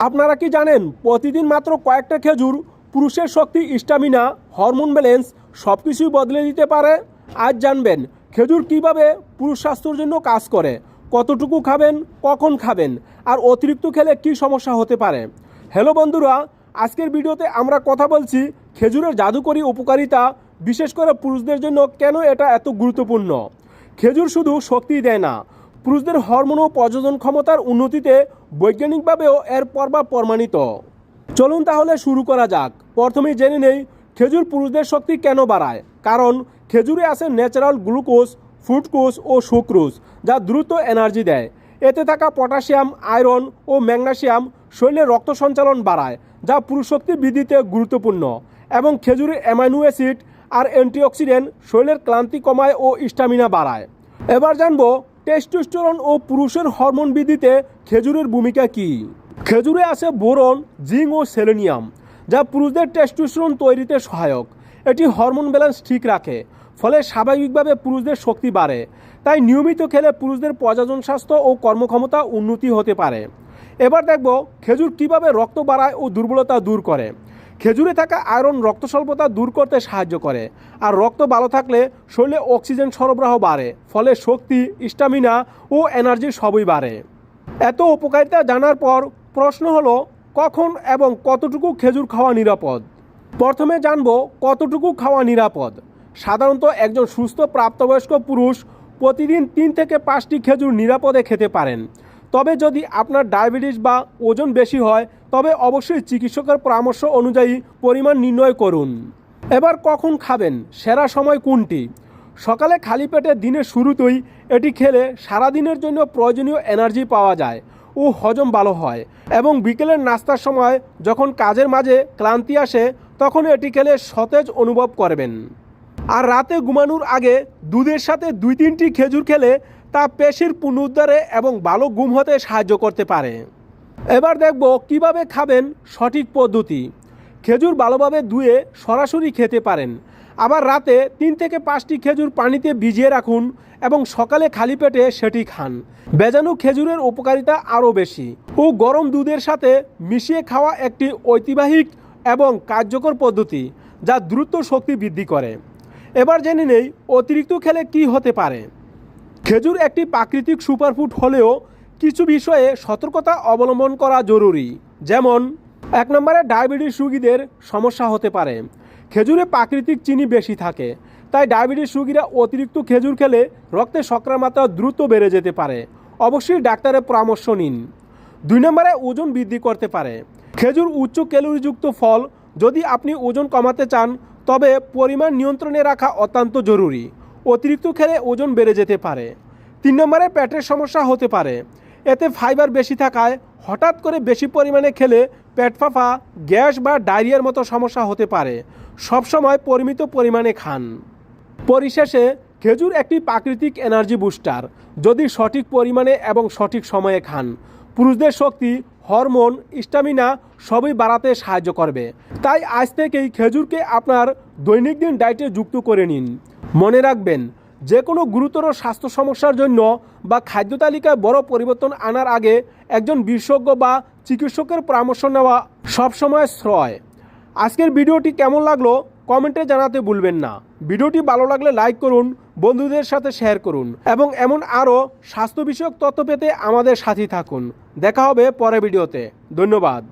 আপনারা কি জানেন প্রতিদিন মাত্র কয়েকটা খেজুর পুরুষের শক্তি, স্ট্যামিনা, হরমোন ব্যালেন্স সব কিছুই বদলে দিতে পারে? আজ জানবেন খেজুর কিভাবে পুরুষ স্বাস্থ্যের জন্য কাজ করে, কতটুকু খাবেন, কখন খাবেন, আর অতিরিক্ত খেলে কি সমস্যা হতে পারে। হ্যালো বন্ধুরা, আজকের ভিডিওতে আমরা কথা বলছি খেজুরের জাদুকরী উপকারিতা, বিশেষ করে পুরুষদের জন্য কেন এটা এত গুরুত্বপূর্ণ। খেজুর শুধু শক্তি দেয় না, পুরুষদের হরমোন ও প্রজনন ক্ষমতার উন্নতিতে বৈজ্ঞানিকভাবেও এর প্রভাব প্রমাণিত। চলুন তাহলে শুরু করা যাক। প্রথমেই জেনে নেই খেজুর পুরুষদের শক্তি কেন বাড়ায়। কারণ খেজুরে আছে ন্যাচারাল গ্লুকোজ, ফ্রুক্টোজ ও সুক্রোজ, যা দ্রুত এনার্জি দেয়। এতে থাকা পটাশিয়াম, আয়রন ও ম্যাগনেসিয়াম শরীরে রক্ত সঞ্চালন বাড়ায়, যা পুরুষ শক্তি বৃদ্ধিতে গুরুত্বপূর্ণ। এবং খেজুরের অ্যামাইনো অ্যাসিড আর অ্যান্টিঅক্সিডেন্ট শরীরের ক্লান্তি কমায় ও স্ট্যামিনা বাড়ায়। এবার জানবো টেস্টোস্টেরন ও পুরুষের হরমোন বৃদ্ধিতে খেজুরের ভূমিকা কী। খেজুরে আছে বোরন, জিঙ্ক ও সেলেনিয়াম, যা পুরুষদের টেস্টোস্টেরন তৈরিতে সহায়ক। এটি হরমোন ব্যালেন্স ঠিক রাখে, ফলে স্বাভাবিকভাবে পুরুষদের শক্তি বাড়ে। তাই নিয়মিত খেলে পুরুষদের প্রজনন স্বাস্থ্য ও কর্মক্ষমতা উন্নতি হতে পারে। এবার দেখব খেজুর কিভাবে রক্ত বাড়ায় ও দুর্বলতা দূর করে। খেজুরে থাকা আয়রন রক্ত স্বল্পতা দূর করতে সাহায্য করে, আর রক্ত ভালো থাকলে শরীরে অক্সিজেন সরবরাহ বাড়ে, ফলে শক্তি, স্ট্যামিনা ও এনার্জি সবই বাড়ে। এত উপকারিতা জানার পর প্রশ্ন হলো, কখন এবং কতটুকু খেজুর খাওয়া নিরাপদ। প্রথমে জানবো কতটুকু খাওয়া নিরাপদ। সাধারণত একজন সুস্থ প্রাপ্তবয়স্ক পুরুষ প্রতিদিন 3 থেকে 5টি খেজুর নিরাপদে খেতে পারেন। তবে যদি আপনার ডায়াবেটিস বা ওজন বেশি হয়, তবে অবশ্যই চিকিৎসকের পরামর্শ অনুযায়ী পরিমাণ নির্ণয় করুন। এবার কখন খাবেন, সেরা সময় কোনটি? সকালে খালি পেটে দিনের শুরুতেই এটি খেলে সারাদিনের জন্য প্রয়োজনীয় এনার্জি পাওয়া যায় ও হজম ভালো হয়। এবং বিকেলের নাস্তার সময় যখন কাজের মাঝে ক্লান্তি আসে, তখন এটি খেলে সতেজ অনুভব করবেন। আর রাতে ঘুমানোর আগে দুধের সাথে 2-3টি খেজুর খেলে তা পেশির পুনরুদ্ধারে এবং ভালো ঘুম হতে সাহায্য করতে পারে। এবার দেখব কিভাবে খাবেন, সঠিক পদ্ধতি। খেজুর ভালোভাবে ধুয়ে সরাসরি খেতে পারেন। আবার রাতে 3 থেকে 5টি খেজুর পানিতে ভিজিয়ে রাখুন এবং সকালে খালি পেটে সেটি খান। ভেজানো খেজুরের উপকারিতা আরও বেশি ও গরম দুধের সাথে মিশিয়ে খাওয়া একটি ঐতিহাসিক এবং কার্যকর পদ্ধতি, যা দ্রুত শক্তি বৃদ্ধি করে। এবার জেনে নেই অতিরিক্ত খেলে কি হতে পারে। খেজুর একটি প্রাকৃতিক সুপারফুড হলেও কিছু বিষয়ে সতর্কতা অবলম্বন করা জরুরি। যেমন 1 নম্বরে ডায়াবেটিস রোগীদের সমস্যা হতে পারে। খেজুরে প্রাকৃতিক চিনি বেশি থাকে, তাই ডায়াবেটিস রোগীরা অতিরিক্ত খেজুর খেলে রক্তে শর্করার মাত্রা দ্রুত বেড়ে যেতে পারে। অবশ্যই ডাক্তারের পরামর্শ নিন। 2 নম্বরে ওজন বৃদ্ধি করতে পারে। খেজুর উচ্চ ক্যালোরিযুক্ত ফল। যদি আপনি ওজন কমাতে চান, তবে পরিমাণ নিয়ন্ত্রণে রাখা অত্যন্ত জরুরি। অতিরিক্ত খেলে ওজন বেড়ে যেতে পারে। 3 নম্বরে পেটের সমস্যা হতে পারে। এতে ফাইবার বেশি থাকায় হঠাৎ করে বেশি পরিমাণে খেলে পেট ফাঁপা, গ্যাস বা ডায়রিয়ার মতো সমস্যা হতে পারে। সবসময় পরিমিত পরিমাণে খান। পরিশেষে খেজুর একটি প্রাকৃতিক এনার্জি বুস্টার। যদি সঠিক পরিমাণে এবং সঠিক সময়ে খান, পুরুষদের শক্তি, হরমোন, স্ট্যামিনা সবই বাড়াতে সাহায্য করবে। তাই আজ থেকেই খেজুরকে আপনার দৈনন্দিন ডায়েটে যুক্ত করে নিন। মনে রাখবেন, যে কোনো গুরুতর স্বাস্থ্য সমস্যার জন্য বা খাদ্য তালিকায় বড় পরিবর্তন আনার আগে একজন বিশেষজ্ঞ বা চিকিৎসকের পরামর্শ নেওয়া সবসময় শ্রেয়। আজকের ভিডিওটি কেমন লাগলো কমেন্টে জানাতে ভুলবেন না। ভিডিওটি ভালো লাগলে লাইক করুন, বন্ধুদের সাথে শেয়ার করুন এবং এমন আরও স্বাস্থ্য বিষয়ক তথ্য পেতে আমাদের সাথে থাকুন। দেখা হবে পরের ভিডিওতে। ধন্যবাদ।